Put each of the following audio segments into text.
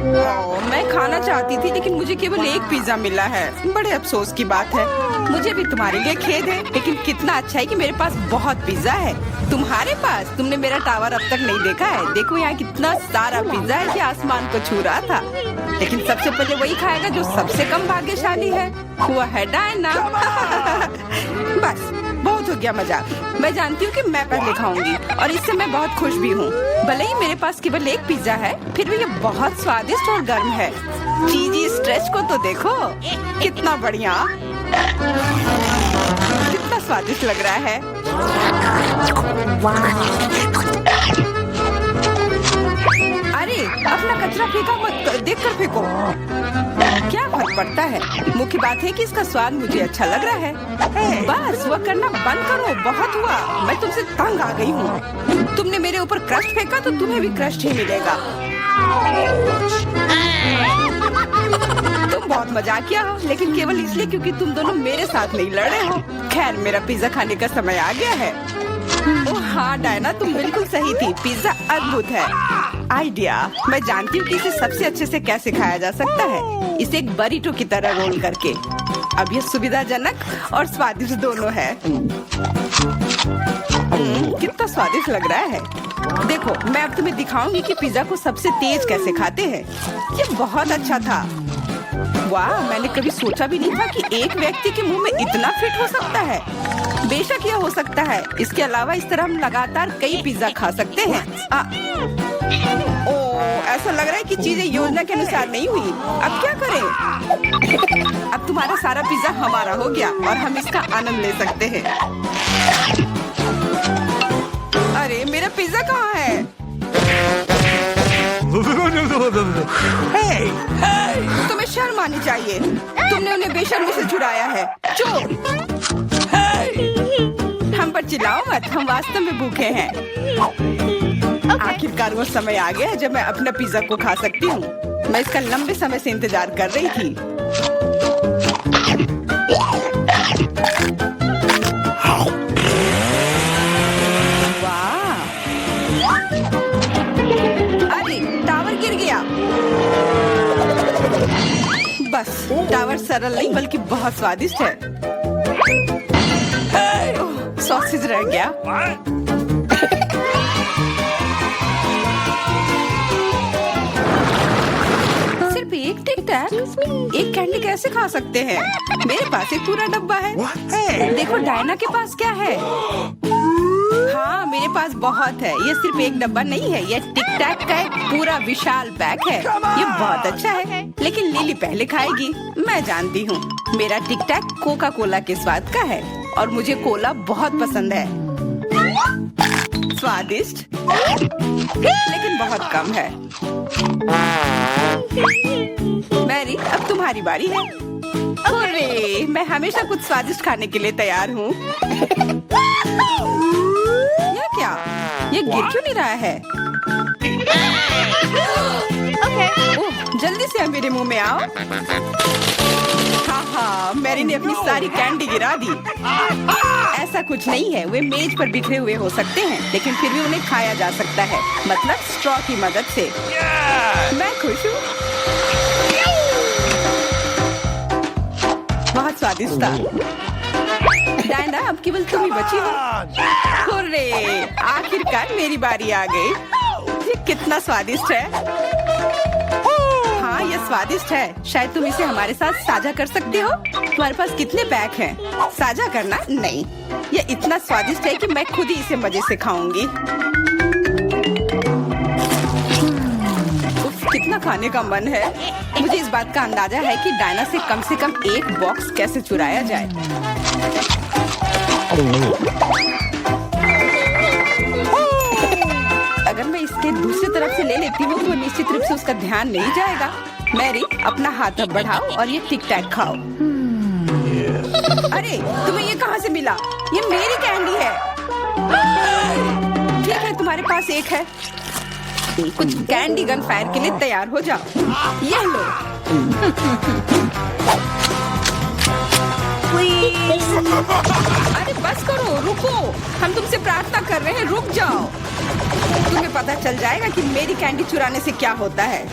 मैं खाना चाहती थी लेकिन मुझे केवल एक पिज्जा मिला है। बड़े अफसोस की बात है। मुझे भी तुम्हारे लिए खेद है, लेकिन कितना अच्छा है कि मेरे पास बहुत पिज्जा है। तुम्हारे पास? तुमने मेरा टावर अब तक नहीं देखा है। देखो यहाँ कितना सारा पिज्जा है कि आसमान को छू रहा था। लेकिन सबसे पहले वही खाएगा जो सबसे कम भाग्यशाली है। वो है डायना। बस बहुत हो गया मजाक। मैं जानती हूँ कि मैं पहले खाऊंगी और इससे मैं बहुत खुश भी हूँ। भले ही मेरे पास केवल एक पिज्जा है, फिर भी ये बहुत स्वादिष्ट और गर्म है। चीजी स्ट्रेच को तो देखो, कितना बढ़िया, कितना स्वादिष्ट लग रहा है। अरे अपना कचरा फेंका मत, देख कर फेंको। क्या फर्क पड़ता है, मुख्य बात है कि इसका स्वाद मुझे अच्छा लग रहा है। बस वह करना बंद करो, बहुत हुआ। मैं तुमसे तंग आ गई हूँ। तुमने मेरे ऊपर क्रस्ट फेंका तो तुम्हें भी क्रस्ट ही मिलेगा। तुम बहुत मजाकिया हो, लेकिन केवल इसलिए क्योंकि तुम दोनों मेरे साथ नहीं लड़ रहे हो। खैर, मेरा पिज्जा खाने का समय आ गया है। ओह हाँ डायना, तुम बिल्कुल सही थी। पिज्जा अद्भुत है। आइडिया, मैं जानती हूँ कि इसे सबसे अच्छे से कैसे खाया जा सकता है। इसे एक बरीटो की तरह रोल करके। अब यह सुविधाजनक और स्वादिष्ट दोनों है। कितना स्वादिष्ट लग रहा है। देखो, मैं अब तुम्हें दिखाऊंगी कि पिज्जा को सबसे तेज कैसे खाते हैं। ये बहुत अच्छा था। वाह, मैंने कभी सोचा भी नहीं था कि एक व्यक्ति के मुंह में इतना फिट हो सकता है। बेशक यह हो सकता है। इसके अलावा इस तरह हम लगातार कई पिज्जा खा सकते हैं। ऐसा लग रहा है कि चीजें योजना के अनुसार नहीं हुई। अब क्या करें? अब तुम्हारा सारा पिज्जा हमारा हो गया और हम इसका आनंद ले सकते हैं। अरे मेरा पिज्जा कहाँ है? तुम्हें शर्म आनी चाहिए। तुमने उन्हें बेशर्मी से छुड़ाया है। चोर! हम पर चिल्लाओ मत, हम वास्तव में भूखे हैं। आखिरकार वो समय आ गया है जब मैं अपना पिज्जा को खा सकती हूँ। मैं इसका लंबे समय से इंतजार कर रही थी। वाह! अरे टावर गिर गया। बस टावर सरल नहीं बल्कि बहुत स्वादिष्ट है। सॉसेज रह गया। सिर्फ एक टिक टैक, एक कैंडी कैसे खा सकते हैं? मेरे पास एक पूरा डब्बा है। देखो डायना के पास क्या है। हाँ, मेरे पास बहुत है। ये सिर्फ एक डब्बा नहीं है, ये टिक टैक का एक पूरा विशाल पैक है। ये बहुत अच्छा है, लेकिन लिली पहले खाएगी। मैं जानती हूँ, मेरा टिक टैक कोका कोला के स्वाद का है और मुझे कोला बहुत पसंद है। स्वादिष्ट, लेकिन बहुत कम है। मैरी, अब तुम्हारी बारी है। अरे, मैं हमेशा कुछ स्वादिष्ट खाने के लिए तैयार हूँ। यह क्या? ये गिर क्यों नहीं रहा है? ओह, जल्दी से मेरे मुंह में आओ। हाँ, मैरी ने अपनी सारी कैंडी गिरा दी। ऐसा कुछ नहीं है, वे मेज पर बिखरे हुए हो सकते हैं, लेकिन फिर भी उन्हें खाया जा सकता है, मतलब स्ट्रॉ की मदद से। मैं खुश हूँ। बहुत स्वादिष्ट था। डायना, अब केवल तुम ही बची हो। हुर्रे! आखिरकार मेरी बारी आ गई। ये कितना स्वादिष्ट है। हाँ, ये स्वादिष्ट है। शायद तुम इसे हमारे साथ साझा कर सकते हो। तुम्हारे पास कितने पैक हैं? साझा करना नहीं। ये इतना स्वादिष्ट है कि मैं खुद ही इसे मजे से खाऊंगी। कितना खाने का मन है। मुझे इस बात का अंदाजा है कि डायना से कम एक बॉक्स कैसे चुराया जाए। अगर मैं इसके दूसरी तरफ से ले लेती हूँ तो निश्चित रूप से उसका ध्यान नहीं जाएगा। मैरी, अपना हाथ अब बढ़ाओ और ये टिक टैक खाओ। अरे, तुम्हें ये कहाँ से मिला? ये मेरी कैंडी है। ठीक है, तुम्हारे पास एक है। कुछ कैंडी गन फायर के लिए तैयार हो जाओ। ये लो। अरे बस करो, रुको। हम तुमसे प्रार्थना कर रहे हैं, रुक जाओ। तुम्हें पता चल जाएगा कि मेरी कैंडी चुराने से क्या होता है।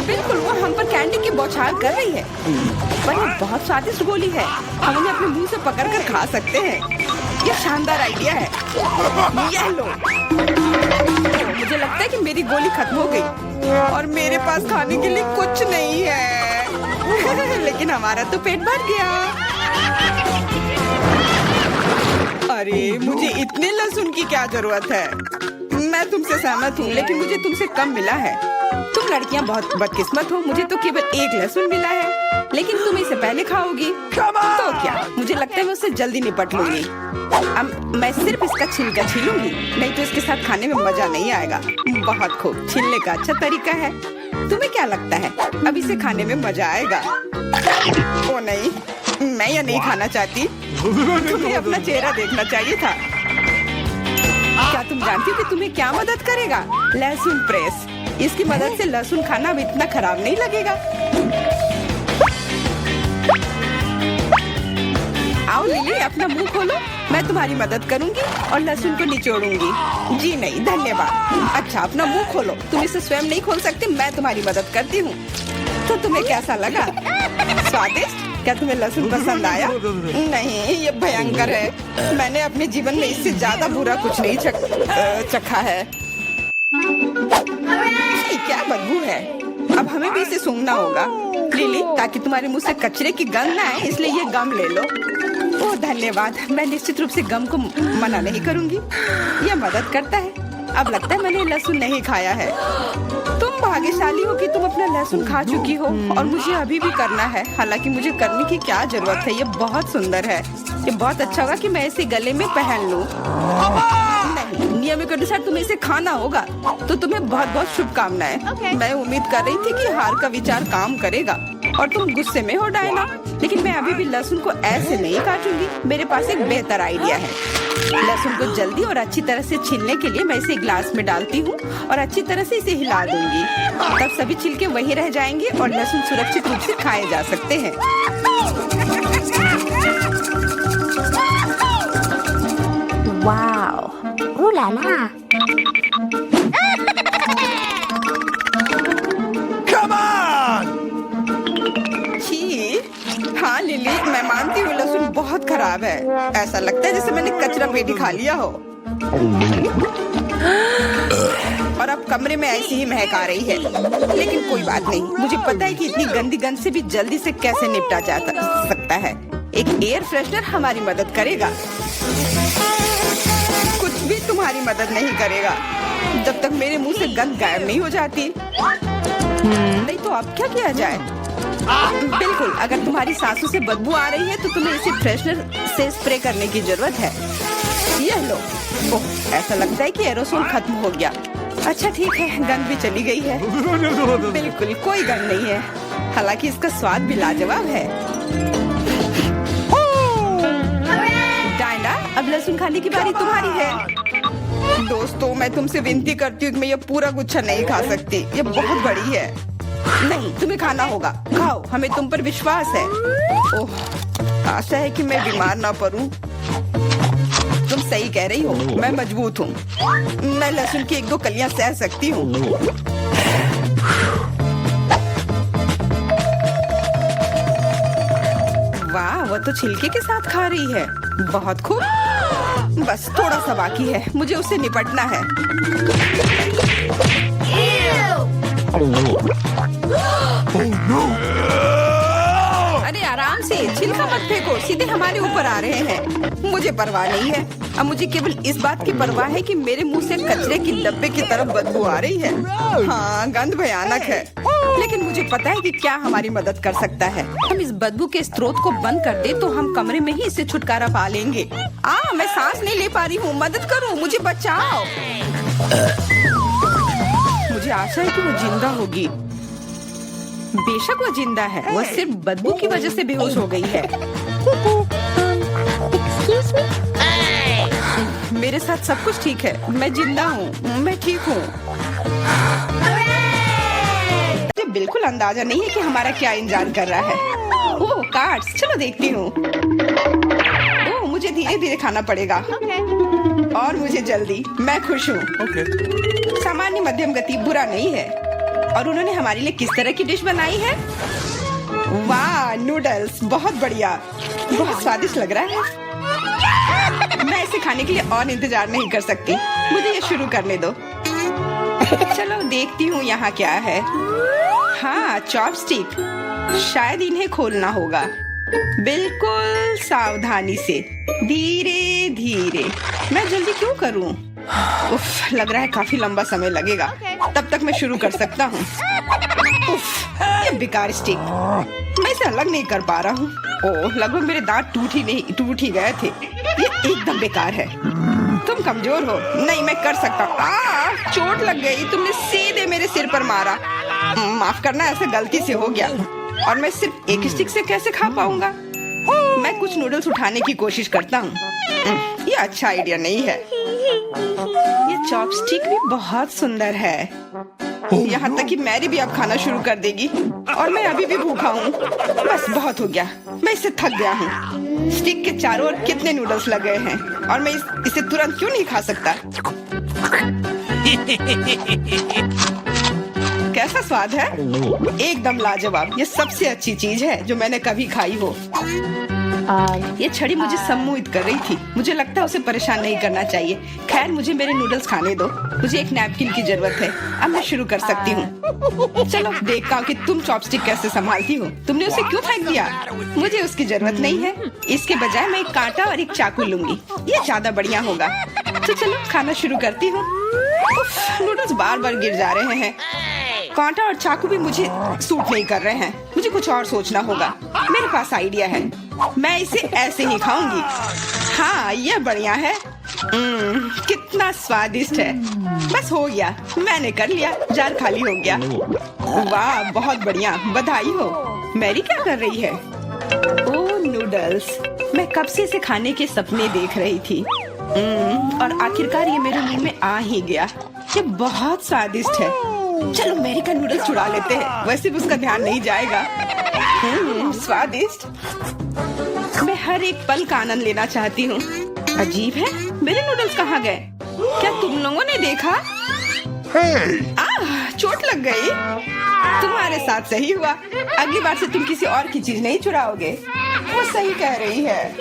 बिल्कुल, वो हम पर कैंडी की बौछार कर रही है। पर ये बहुत स्वादिष्ट गोली है, हम उन्हें अपने मुंह से पकड़कर खा सकते हैं। ये शानदार आइडिया है। ये लो। मुझे लगता है कि मेरी गोली खत्म हो गई और मेरे पास खाने के लिए कुछ नहीं है। लेकिन हमारा तो पेट भर गया। अरे मुझे इतने लहसुन की क्या जरूरत है? मैं तुमसे सहमत हूँ, लेकिन मुझे तुमसे कम मिला है। तुम लड़कियाँ बहुत बदकिस्मत हो, मुझे तो केवल एक लहसुन मिला है, लेकिन तुम इसे पहले खाओगी तो क्या? मुझे लगता है मैं उससे जल्दी निपट लूंगी। अब मैं सिर्फ इसका छिलका छीलूंगी, नहीं तो इसके साथ खाने में मजा नहीं आएगा। बहुत खूब, छीलने का अच्छा तरीका है। तुम्हें क्या लगता है अब इसे खाने में मजा आएगा? ओ नहीं, मैं यह नहीं खाना चाहती। तुम्हें अपना चेहरा देखना चाहिए था। क्या तुम जानती हो कि तुम्हें क्या मदद करेगा? लहसुन प्रेस। इसकी मदद से लहसुन खाना अब इतना खराब नहीं लगेगा। आओ लिली, अपना मुंह खोलो, मैं तुम्हारी मदद करूंगी और लहसुन को निचोड़ूंगी। जी नहीं, धन्यवाद। अच्छा, अपना मुंह खोलो। तुम इसे स्वयं नहीं खोल सकती, मैं तुम्हारी मदद करती हूँ। तो तुम्हें कैसा लगा? स्वादिष्ट? क्या तुम्हें लहसुन पसंद आया? नहीं, ये भयंकर है। मैंने अपने जीवन में इससे ज्यादा बुरा कुछ नहीं चखा है। क्या बदबू है। अब हमें भी इसे सूंघना होगा लिली, ताकि तुम्हारे मुंह से कचरे की गंध ना आए, इसलिए ये गम ले लो। ओह धन्यवाद, मैं निश्चित रूप से गम को मना नहीं करूंगी, यह मदद करता है। अब लगता है मैंने लहसुन नहीं खाया है। तुम भाग्यशाली हो कि तुम अपना लहसुन खा चुकी हो और मुझे अभी भी करना है। हालांकि मुझे करने की क्या जरूरत है, ये बहुत सुंदर है। ये बहुत अच्छा होगा कि मैं इसे गले में पहन लूं। नहीं, नियम के अनुसार तुम्हें इसे खाना होगा। तो तुम्हें बहुत बहुत शुभकामनाएं। मैं उम्मीद कर रही थी कि हार का विचार काम करेगा और तुम गुस्से में हो डायना, लेकिन मैं अभी भी लहसुन को ऐसे नहीं काटूंगी। मेरे पास एक बेहतर आइडिया है। लहसुन को जल्दी और अच्छी तरह से छीलने के लिए मैं इसे ग्लास में डालती हूँ और अच्छी तरह से इसे हिला दूंगी। तब सभी छिलके वहीं रह जाएंगे और लहसुन सुरक्षित रूप से खाए जा सकते हैं। Wow, ooh la la। Come on! छी, हाँ लिली, मैं मानती हूँ लहसुन बहुत खराब है। ऐसा लगता है जैसे मैंने कचरा पेटी खा लिया हो। और अब कमरे में ऐसी ही महक आ रही है, लेकिन कोई बात नहीं। मुझे पता है कि इतनी गंदी गंध से भी जल्दी से कैसे निपटा जा सकता है। एक एयर फ्रेशनर हमारी मदद करेगा। कुछ भी तुम्हारी मदद नहीं करेगा जब तक मेरे मुंह से गंध गायब नहीं हो जाती। नहीं तो अब क्या किया जाए? बिल्कुल, अगर तुम्हारी सांसों से बदबू आ रही है तो तुम्हें इसे फ्रेशनर से स्प्रे करने की जरूरत है। यह लो। ओह, ऐसा लगता है कि एरोसोल खत्म हो गया। अच्छा ठीक है, गंध भी चली गई है। बिल्कुल कोई गंध नहीं है, हालांकि इसका स्वाद भी लाजवाब है। डायना, अब लहसुन खाने की बारी तुम्हारी है। दोस्तों, मैं तुमसे विनती करती हूँ कि मैं ये पूरा गुच्छा नहीं खा सकती, ये बहुत बड़ी है। नहीं, तुम्हें खाना होगा। खाओ, हमें तुम पर विश्वास है। ओह, आशा है कि मैं बीमार ना पड़ूं। तुम सही कह रही हो, मैं मजबूत हूँ। मैं लहसुन की 1-2 कलियां सह सकती हूँ। वाह, वो तो छिलके के साथ खा रही है। बहुत खूब। बस थोड़ा सा बाकी है, मुझे उससे निपटना है। अरे आराम से, छिलका मत फेंको, सीधे हमारे ऊपर आ रहे हैं। मुझे परवाह नहीं है। अब मुझे केवल इस बात की परवाह है कि मेरे मुंह से कचरे की डब्बे की तरफ बदबू आ रही है। हाँ, गंध भयानक है, लेकिन मुझे पता है कि क्या हमारी मदद कर सकता है। हम इस बदबू के स्रोत को बंद कर दे तो हम कमरे में ही इससे छुटकारा पा लेंगे। मैं सांस नहीं ले पा रही हूँ, मदद करो, मुझे बचाओ। मुझे आशा है कि वो जिंदा होगी। बेशक वो जिंदा है, वह सिर्फ बदबू की वजह से बेहोश हो गई है। मेरे साथ सब कुछ ठीक है, मैं जिंदा हूँ, मैं ठीक हूँ। मुझे बिल्कुल अंदाजा नहीं है कि हमारा क्या इंतजार कर रहा है। ओह कार्ड्स, चलो देखती हूँ। ओह, मुझे धीरे धीरे खाना पड़ेगा। और मुझे जल्दी, मैं खुश हूँ। सामान्य मध्यम गति बुरा नहीं है। और उन्होंने हमारे लिए किस तरह की डिश बनाई है। वाह, नूडल्स बहुत बढ़िया, बहुत स्वादिष्ट लग रहा है। मैं इसे खाने के लिए और इंतजार नहीं कर सकती, मुझे ये शुरू करने दो। चलो देखती हूँ यहाँ क्या है। हाँ, चॉपस्टिक, शायद इन्हें खोलना होगा बिल्कुल सावधानी से, धीरे धीरे। मैं जल्दी क्यों करूँ? उफ, लग रहा है काफी लंबा समय लगेगा। तब तक मैं शुरू कर सकता हूँ। उफ, ये बेकार स्टिक, मैं इसे अलग नहीं कर पा रहा हूँ। ओह, लगभग मेरे दांत टूट ही गए थे। ये एकदम बेकार है। तुम कमजोर हो। नहीं, मैं कर सकता हूँ। चोट लग गई, तुमने सीधे मेरे सिर पर मारा। माफ करना, ऐसे गलती से हो गया। और मैं सिर्फ एक स्टिक से कैसे खा पाऊंगा? मैं कुछ नूडल्स उठाने की कोशिश करता हूँ। ये अच्छा आइडिया नहीं है। ये चॉपस्टिक भी बहुत सुंदर है। यहाँ तक कि मैरी भी अब खाना शुरू कर देगी और मैं अभी भी भूखा हूँ। बस बहुत हो गया, मैं इससे थक गया हूँ। स्टिक के चारों ओर कितने नूडल्स लगे हैं और मैं इसे तुरंत क्यों नहीं खा सकता? कैसा स्वाद है? एकदम लाजवाब। ये सबसे अच्छी चीज है जो मैंने कभी खाई हो। ये छड़ी मुझे सम्मोहित कर रही थी। मुझे लगता है उसे परेशान नहीं करना चाहिए। खैर, मुझे मेरे नूडल्स खाने दो। मुझे एक नैपकिन की जरूरत है। अब मैं शुरू कर सकती हूँ। चलो देखता हूँ कि तुम चॉपस्टिक कैसे संभालती हो। तुमने उसे क्यों फेंक दिया? मुझे उसकी जरूरत नहीं है। इसके बजाय मैं एक कांटा और एक चाकू लूंगी। ये ज्यादा बढ़िया होगा। तो चलो खाना शुरू करती हूँ। नूडल्स बार बार गिर जा रहे हैं। कांटा और चाकू भी मुझे सूट नहीं कर रहे हैं। मुझे कुछ और सोचना होगा। मेरे पास आइडिया है। मैं इसे ऐसे ही खाऊंगी। हाँ, यह बढ़िया है। कितना स्वादिष्ट है। बस हो गया, मैंने कर लिया। जार खाली हो गया। वाह, बहुत बढ़िया, बधाई हो। मैरी क्या कर रही है? ओह, नूडल्स। मैं कब से इसे खाने के सपने देख रही थी। और आखिरकार ये मेरे मुंह में आ ही गया। ये बहुत स्वादिष्ट है। चलो मैरी का नूडल्स चुरा लेते हैं, वैसे भी उसका ध्यान नहीं जाएगा। स्वादिष्ट। मैं हर एक पल का आनंद लेना चाहती हूँ। अजीब है, मेरे नूडल्स कहाँ गए? क्या तुम लोगों ने देखा? चोट लग गई। तुम्हारे साथ सही हुआ। अगली बार से तुम किसी और की चीज नहीं चुराओगे। वो सही कह रही है।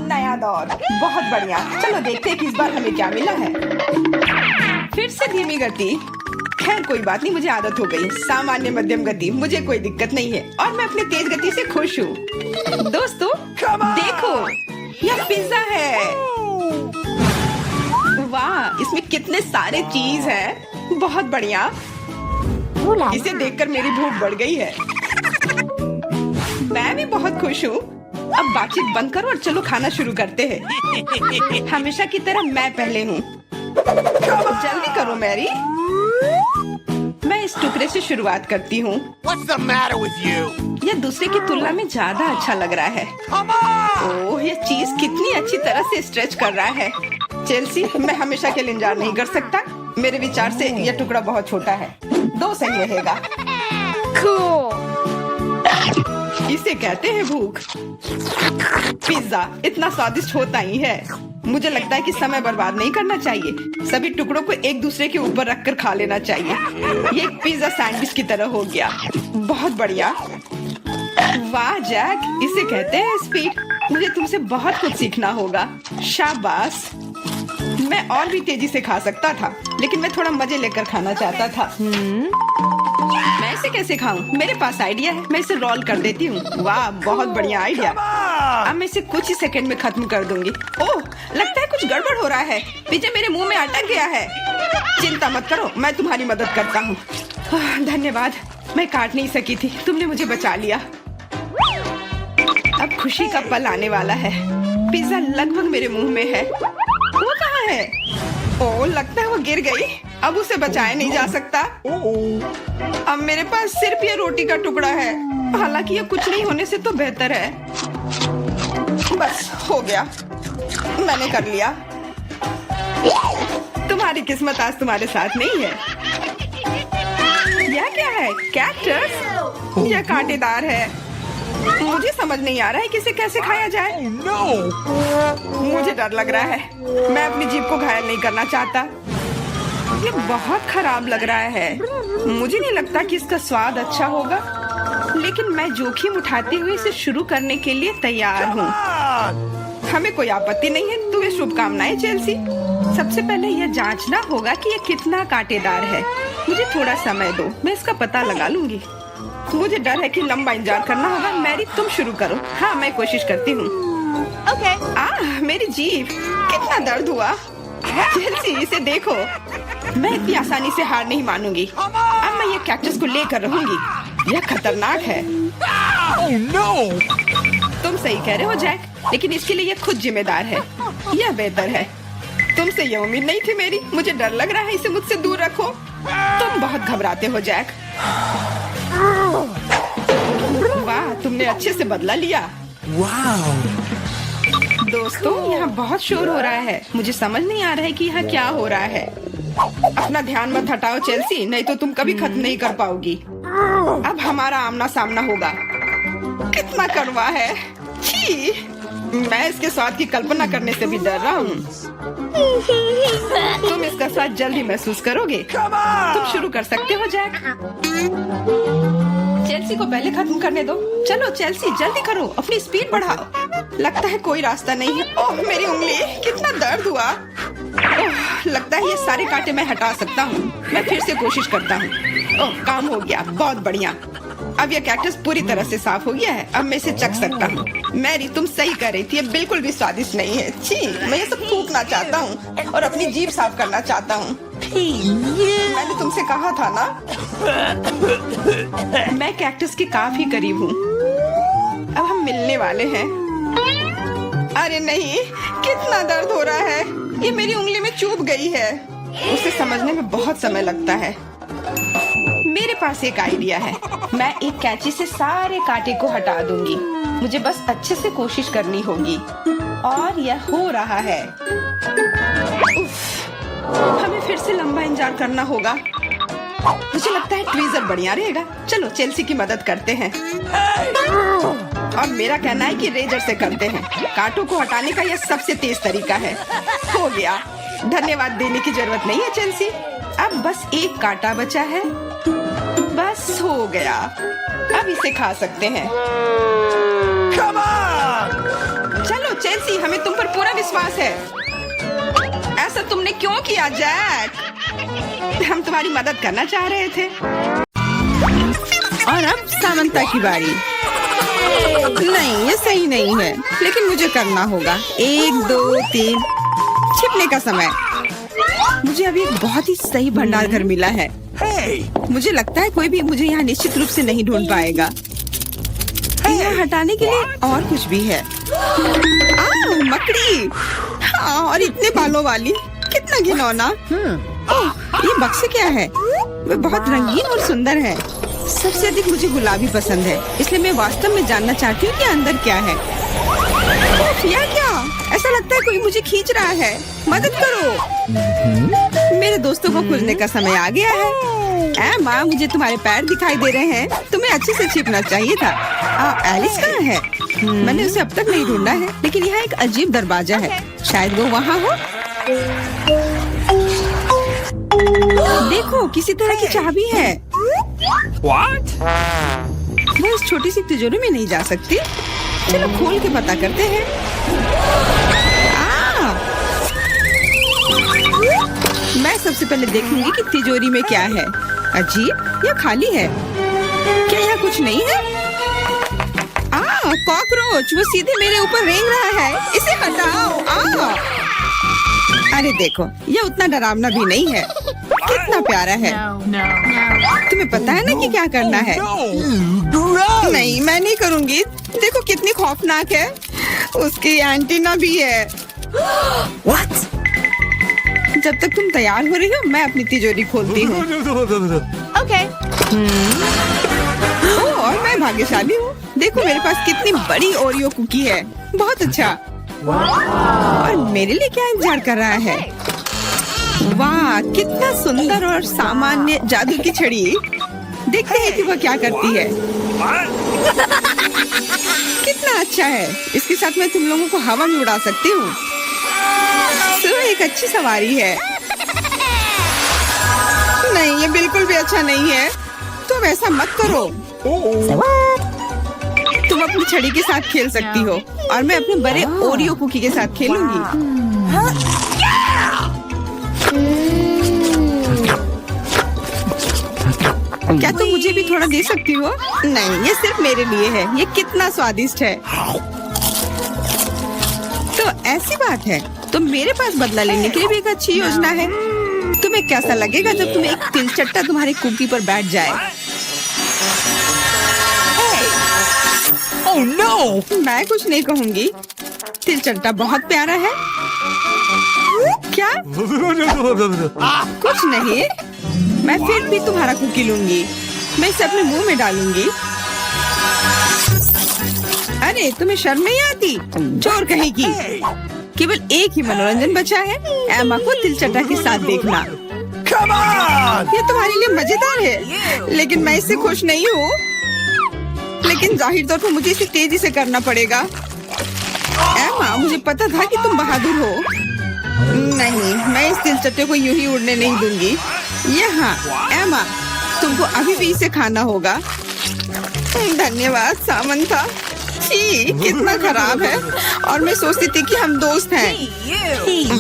नया दौर, बहुत बढ़िया। चलो देखते हैं कि इस बार हमें क्या मिला है। फिर से धीमी गति। खैर कोई बात नहीं, मुझे आदत हो गई। सामान्य मध्यम गति, मुझे कोई दिक्कत नहीं है और मैं अपनी तेज गति से खुश हूँ। दोस्तों देखो, यह पिज्जा है। वाह, इसमें कितने सारे चीज हैं। बहुत बढ़िया। इसे देखकर मेरी भूख बढ़ गई है। मैं भी बहुत खुश हूँ। अब बातचीत बंद करो और चलो खाना शुरू करते हैं। हमेशा की तरह मैं पहले हूँ। जल्दी करो मैरी। मैं इस टुकड़े से शुरुआत करती हूँ। यह दूसरे की तुलना में ज्यादा अच्छा लग रहा है। ओह, यह चीज कितनी अच्छी तरह से स्ट्रेच कर रहा है। चेल्सी, मैं हमेशा के लिए इंतजार नहीं कर सकता। मेरे विचार से यह टुकड़ा बहुत छोटा है। 2 सही रहेगा। इसे कहते हैं भूख। पिज्जा इतना स्वादिष्ट होता ही है। मुझे लगता है कि समय बर्बाद नहीं करना चाहिए। सभी टुकड़ों को एक दूसरे के ऊपर रखकर खा लेना चाहिए। ये एक पिज्जा सैंडविच की तरह हो गया। बहुत बढ़िया। वाह जैक, इसे कहते हैं स्पीड। मुझे तुमसे बहुत कुछ सीखना होगा। शाबाश। मैं और भी तेजी से खा सकता था, लेकिन मैं थोड़ा मजे लेकर खाना चाहता था। मैं इसे कैसे खाऊं? मेरे पास आइडिया है। मैं इसे रोल कर देती हूँ। वाह, बहुत बढ़िया आइडिया। अब मैं इसे कुछ ही सेकंड में खत्म कर दूंगी। ओह, लगता है कुछ गड़बड़ हो रहा है। पिज्जा मेरे मुंह में अटक गया है। चिंता मत करो, मैं तुम्हारी मदद करता हूँ। धन्यवाद। मैं काट नहीं सकी थी, तुमने मुझे बचा लिया। अब खुशी का पल आने वाला है। पिज्जा लगभग मेरे मुंह में है। वो कहाँ है? ओह, लगता है वो गिर गई। अब उसे बचाया नहीं जा सकता। अब मेरे पास सिर्फ ये रोटी का टुकड़ा है। हालांकि ये कुछ नहीं होने से तो बेहतर है। बस हो गया, मैंने कर लिया। तुम्हारी किस्मत आज तुम्हारे साथ नहीं है। यह क्या है? कैक्टस? यह कांटेदार है। मुझे समझ नहीं आ रहा है कि इसे कैसे खाया जाए। मुझे डर लग रहा है। मैं अपनी जीभ को घायल नहीं करना चाहता। ये बहुत खराब लग रहा है। मुझे नहीं लगता कि इसका स्वाद अच्छा होगा, लेकिन मैं जोखिम उठाते हुए इसे शुरू करने के लिए तैयार हूँ। हमें कोई आपत्ति नहीं है। तुम्हें शुभकामनाएं चेल्सी। सबसे पहले यह जांचना होगा कि यह कितना कांटेदार है। मुझे थोड़ा समय दो, मैं इसका पता लगा लूंगी। मुझे डर है कि लंबा इंतजार करना होगा। मैरी, तुम शुरू करो। हाँ, मैं कोशिश करती हूँ। ओके। मेरी जीभ, कितना दर्द हुआ। चेल्सी, इसे देखो। मैं इतनी आसानी से हार नहीं मानूंगी। अब मैं ये कैक्टस को लेकर रहूंगी। यह खतरनाक है। Oh no! तुम सही कह रहे हो जैक, लेकिन इसके लिए यह खुद जिम्मेदार है। यह बेहतर है। तुमसे यह उम्मीद नहीं थी मेरी। मुझे डर लग रहा है। इसे मुझसे दूर रखो। तुम बहुत घबराते हो जैक। वाह, तुमने अच्छे से बदला लिया। Wow! दोस्तों, यहाँ बहुत शोर हो रहा है। मुझे समझ नहीं आ रहा है कि यहाँ क्या हो रहा है। अपना ध्यान मत हटाओ चेल्सी, नहीं तो तुम कभी खत्म नहीं कर पाओगी। अब हमारा आमना सामना होगा। कितना कड़वा है। छी, मैं इसके स्वाद की कल्पना करने से भी डर रहा हूँ। तुम इसका स्वाद जल्दी महसूस करोगे। तुम शुरू कर सकते हो जैक। चेल्सी को पहले खत्म करने दो। चलो चेल्सी, जल्दी करो, अपनी स्पीड बढ़ाओ। लगता है कोई रास्ता नहीं है। ओह, मेरी उंगली, कितना दर्द हुआ। ओह, लगता है ये सारे कांटे मैं हटा सकता हूँ। मैं फिर से कोशिश करता हूँ। ओह, काम हो गया, बहुत बढ़िया। अब यह कैक्टस पूरी तरह से साफ हो गया है। अब मैं इसे चख सकता हूँ। मैरी, तुम सही कर रही थी। ये बिल्कुल भी स्वादिष्ट नहीं है। छी, मैं ये सब थूकना चाहता हूँ और अपनी जीभ साफ करना चाहता हूँ। मैंने तुमसे कहा था ना। मैं कैक्टस के काफी करीब हूँ। अब हम मिलने वाले हैं। अरे नहीं, कितना दर्द हो रहा है। ये मेरी उंगली में चुभ गई है। उसे समझने में बहुत समय लगता है। मेरे पास एक आइडिया है। मैं एक कैंची से सारे कांटे को हटा दूंगी। मुझे बस अच्छे से कोशिश करनी होगी। और यह हो रहा है। उफ, हमें फिर से लंबा इंतजार करना होगा। मुझे लगता है ट्वीजर बढ़िया रहेगा। चलो चेल्सी की मदद करते हैं। और मेरा कहना है कि रेजर से करते हैं। कांटों को हटाने का यह सबसे तेज तरीका है। हो गया। धन्यवाद देने की जरूरत नहीं है चेल्सी। अब बस एक कांटा बचा है। बस हो गया। अब इसे खा सकते हैं। Come on! चलो चेल्सी, हमें तुम पर पूरा विश्वास है। ऐसा तुमने क्यों किया जैक? हम तुम्हारी मदद करना चाह रहे थे। और अब सामंता की बारी। नहीं, ये सही नहीं है, लेकिन मुझे करना होगा। 1 2 3, छिपने का समय। मुझे अभी एक बहुत ही सही भंडार घर मिला है। Hey! मुझे लगता है कोई भी मुझे यहाँ निश्चित रूप से नहीं ढूंढ पाएगा। यहाँ हटाने के लिए और कुछ भी है। मकड़ी। हाँ, और इतने बालों वाली, कितना घिनौना। ओह, ये बक्से क्या है? वे बहुत रंगीन और सुंदर है। सबसे अधिक मुझे गुलाबी पसंद है, इसलिए मैं वास्तव में जानना चाहती हूँ कि अंदर क्या है। यह क्या? ऐसा लगता है कोई मुझे खींच रहा है। मदद करो। मेरे दोस्तों को खुलने का समय आ गया है। माँ, मुझे तुम्हारे पैर दिखाई दे रहे हैं। तुम्हें अच्छे से छिपना चाहिए था। एलिस कहाँ है? मैंने उसे अब तक नहीं ढूंढा है, लेकिन यहाँ एक अजीब दरवाजा है। शायद वो वहाँ हो। देखो, किसी तरह की चाबी है। What? वो इस छोटी सी तिजोरी में नहीं जा सकती। चलो खोल के पता करते हैं। मैं सबसे पहले देखूंगी कि तिजोरी में क्या है। अजीब, यह खाली है। क्या यहाँ कुछ नहीं है? कॉकरोच, वो सीधे मेरे ऊपर रेंग रहा है। इसे हटाओ। अरे देखो, यह उतना डरावना भी नहीं है। कितना प्यारा है। तुम्हें पता है ना कि क्या करना है? No! नहीं, मैं नहीं करूँगी। देखो कितनी खौफनाक है। उसकी एंटीना भी है। What? जब तक तुम तैयार हो रही हो, मैं अपनी तिजोरी खोलती हूँ। Okay. और मैं भाग्यशाली हूँ। देखो मेरे पास कितनी बड़ी ओरियो कुकी है। बहुत अच्छा। और मेरे लिए क्या इंतजार कर रहा है? वाह, कितना सुंदर और सामान्य जादू की छड़ी। देखते हैं कि वह क्या करती है। कितना अच्छा है। इसके साथ मैं तुम लोगों को हवा में उड़ा सकती हूँ। तो एक अच्छी सवारी है। अच्छा नहीं है। तुम ऐसा मत करो। तुम अपनी छड़ी के साथ खेल सकती हो और मैं अपने बड़े ओरियो कुकी के साथ खेलूंगी। क्या तुम मुझे भी थोड़ा दे सकती हो? नहीं, ये सिर्फ मेरे लिए है। ये कितना स्वादिष्ट है। तो ऐसी बात है, तो मेरे पास बदला लेने के लिए भी एक अच्छी योजना है। तुम्हें कैसा लगेगा जब तुम्हें एक तिलचट्टा तुम्हारे कुकी पर बैठ जाए? Oh no! मैं कुछ नहीं कहूँगी। तिलचट्टा बहुत प्यारा है। क्या? कुछ नहीं। मैं फिर भी तुम्हारा कुकी लूंगी। मैं इसे अपने मुंह में डालूंगी। अरे तुम्हें शर्म नहीं आती? चोर कहेगी। केवल एक ही मनोरंजन बचा है, एमा को तिलचट्टा के साथ देखना। Come on! ये तुम्हारे लिए मजेदार है, लेकिन मैं इससे खुश नहीं हूँ। लेकिन जाहिर तौर पर मुझे इसे तेजी से करना पड़ेगा। एमा, मुझे पता था कि तुम बहादुर हो। नहीं, मैं इस तिलचट्टे को यूं ही उड़ने नहीं दूंगी। यहाँ एमा, तुमको अभी भी इसे खाना होगा। धन्यवाद सामंथा। छी, कितना खराब है। और मैं सोचती थी कि हम दोस्त हैं।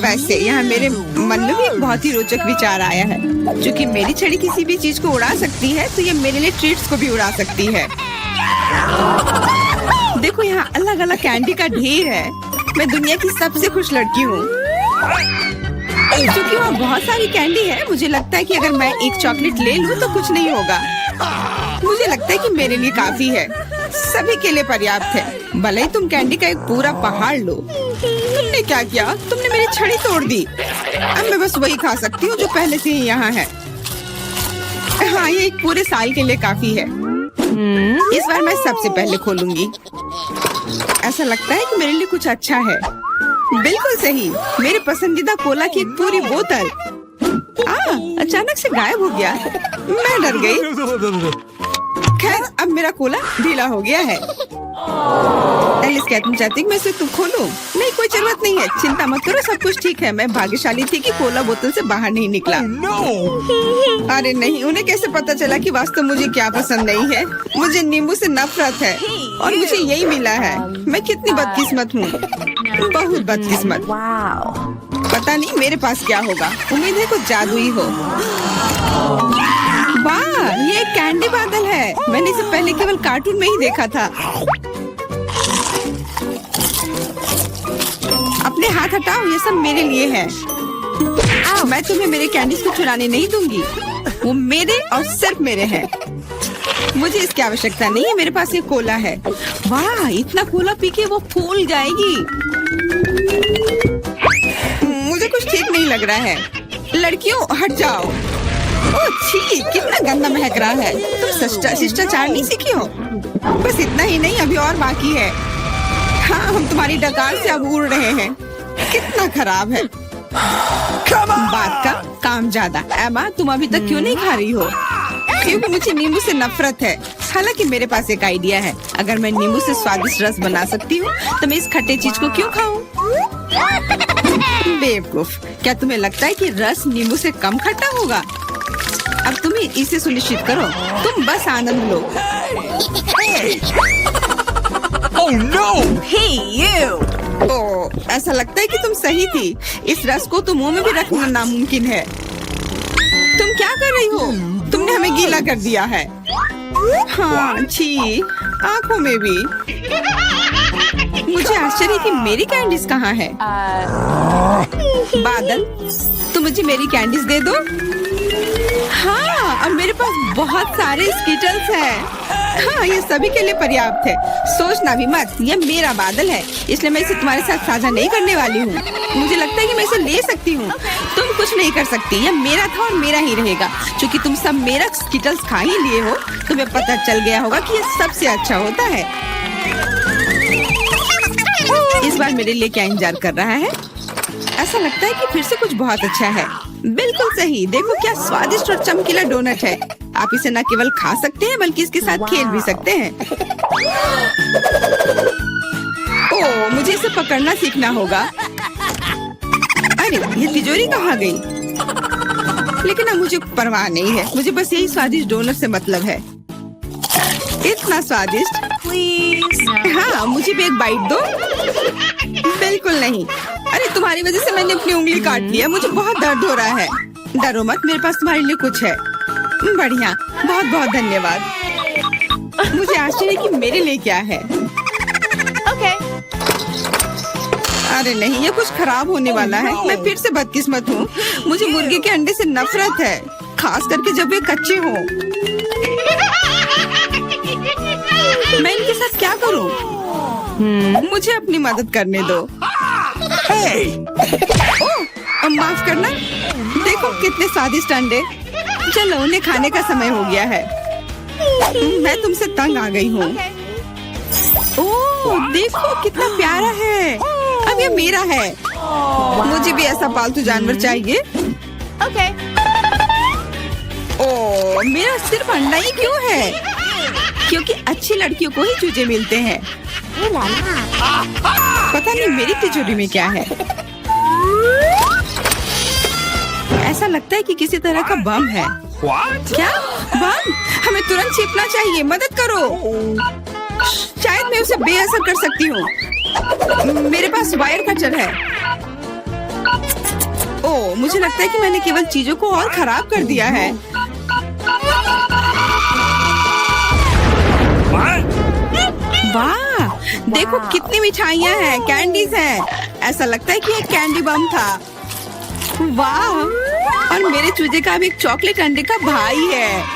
वैसे यहाँ मेरे मन में भी एक बहुत ही रोचक विचार आया है। क्योंकि मेरी छड़ी किसी भी चीज को उड़ा सकती है, तो ये मेरे लिए ट्रीट्स को भी उड़ा सकती है। देखो, यहाँ अलग अलग कैंडी का ढेर है। मैं दुनिया की सबसे खुश लड़की हूँ। क्योंकि वहाँ बहुत सारी कैंडी है, मुझे लगता है कि अगर मैं एक चॉकलेट ले लूँ तो कुछ नहीं होगा। मुझे लगता है कि मेरे लिए काफी है, सभी के लिए पर्याप्त है। भले ही तुम कैंडी का एक पूरा पहाड़ लो। तुमने क्या किया? तुमने मेरी छड़ी तोड़ दी। अब मैं बस वही खा सकती हूँ जो पहले से ही यहाँ है। हाँ, ये एक पूरे साल के लिए काफी है। इस बार मैं सबसे पहले खोलूंगी। ऐसा लगता है कि मेरे लिए कुछ अच्छा है। बिल्कुल सही, मेरे पसंदीदा कोला की एक पूरी बोतल। अचानक से गायब हो गया। मैं डर गई। खैर, अब मेरा कोला ढीला हो गया है। एलिस, क्या तुम चाहती कि मैं इसे तुम खोलूं? नहीं, कोई जरूरत नहीं है। चिंता मत करो, सब कुछ ठीक है। मैं भाग्यशाली थी कि कोला बोतल से बाहर नहीं निकला। No! अरे नहीं, उन्हें कैसे पता चला कि वास्तव मुझे क्या पसंद नहीं है? मुझे नींबू से नफरत है और मुझे यही मिला है। मैं कितनी बदकिस्मत हूँ, बहुत बदकिस्मत। पता नहीं मेरे पास क्या होगा। उम्मीद है कुछ जादुई हो। वाह, ये एक कैंडी बादल है। मैंने इसे पहले केवल कार्टून में ही देखा था। अपने हाथ हटाओ, ये सब मेरे लिए है। मैं तुम्हें मेरे कैंडीज को चुराने नहीं दूंगी। वो मेरे और सिर्फ मेरे हैं। मुझे इसकी आवश्यकता नहीं है। मेरे पास ये कोला है। वाह, इतना कोला पी के वो फूल जाएगी। मुझे कुछ ठीक नहीं लग रहा है। लड़कियों, हट जाओ। ओह छी, कितना गंदा महक रहा है। तुम शिष्टाचार नहीं सीखी हो? बस इतना ही नहीं, अभी और बाकी है। हाँ, हम तुम्हारी डकार से अब उड़ रहे हैं। कितना खराब है। बात का काम ज्यादा। एमा, तुम अभी तक क्यों नहीं खा रही हो? क्योंकि मुझे नींबू से नफरत है। हालांकि मेरे पास एक आइडिया है। अगर मैं नींबू से स्वादिष्ट रस बना सकती हूँ, तो मैं इस खट्टे चीज को क्यों खाऊं? बेवकूफ, क्या तुम्हें लगता है कि रस नींबू से कम खट्टा होगा? अब तुम इसे सुनिश्चित करो। तुम बस आनंद लो। Oh no! Hey, you! ओह, ऐसा लगता है कि तुम सही थी। इस रस को तो मुंह में भी रखना नामुमकिन है। तुम क्या कर रही हो? तुमने हमें गीला कर दिया है। हाँ, छी, आँखों में भी। मुझे आश्चर्य कि मेरी कैंडीज कहाँ है? बादल, तुम मुझे मेरी कैंडीज दे दो। हाँ, अब मेरे पास बहुत सारे स्कीटल्स हैं। हाँ, ये सभी के लिए पर्याप्त है। सोचना भी मत, ये मेरा बादल है, इसलिए मैं इसे तुम्हारे साथ साझा नहीं करने वाली हूँ। मुझे लगता है कि मैं इसे ले सकती हूँ। तुम कुछ नहीं कर सकती। ये मेरा था और मेरा ही रहेगा। क्योंकि तुम सब मेरा स्कीटल्स खा ही लिए हो, तुम्हें पता चल गया होगा कि ये सबसे अच्छा होता है। इस बार मेरे लिए क्या इंतजार कर रहा है? ऐसा लगता है कि फिर से कुछ बहुत अच्छा है। बिल्कुल सही, देखो क्या स्वादिष्ट और चमकीला डोनट है। आप इसे न केवल खा सकते हैं, बल्कि इसके साथ खेल भी सकते हैं। ओह, मुझे इसे पकड़ना सीखना होगा। अरे, ये तिजोरी कहाँ गई? लेकिन अब मुझे परवाह नहीं है, मुझे बस यही स्वादिष्ट डोनट से मतलब है। इतना स्वादिष्ट। हाँ, मुझे भी एक बाइट दो। बिल्कुल नहीं। अरे तुम्हारी वजह से मैंने अपनी उंगली काट लिया, मुझे बहुत दर्द हो रहा है। डरो मत, मेरे पास तुम्हारे लिए कुछ है। बढ़िया, बहुत बहुत धन्यवाद। मुझे आश्चर्य है कि मेरे लिए क्या है। अरे नहीं, ये कुछ खराब होने वाला है। मैं फिर से बदकिस्मत हूँ। मुझे मुर्गे के अंडे से नफरत है, खास करके जब वे कच्चे हों। मैं इनके साथ क्या करूँ? मुझे अपनी मदद करने दो। ओह, माफ करना। देखो कितने स्वादिष्ट अंडे। चलो, उन्हें खाने का समय हो गया है। मैं तुमसे तंग आ गई हूँ। ओह, देखो कितना प्यारा है। अब ये मेरा है। मुझे भी ऐसा पालतू जानवर चाहिए। ओह, मेरा सिर्फ अंडा ही क्यों है? क्योंकि अच्छी लड़कियों को ही चूजे मिलते हैं। पता नहीं मेरी तिजोरी में क्या है। ऐसा लगता है कि किसी तरह का बम है। What? क्या बम? हमें तुरंत छिपना चाहिए, मदद करो। शायद मैं उसे बेअसर कर सकती हूँ। मेरे पास वायर कटर है। ओह, मुझे लगता है कि मैंने केवल चीजों को और खराब कर दिया है। वाह, देखो कितनी मिठाइयाँ हैं, कैंडीज हैं। ऐसा लगता है कि ये कैंडी बम था। वाह, और मेरे चूजे का अब एक चॉकलेट अंडे का भाई है।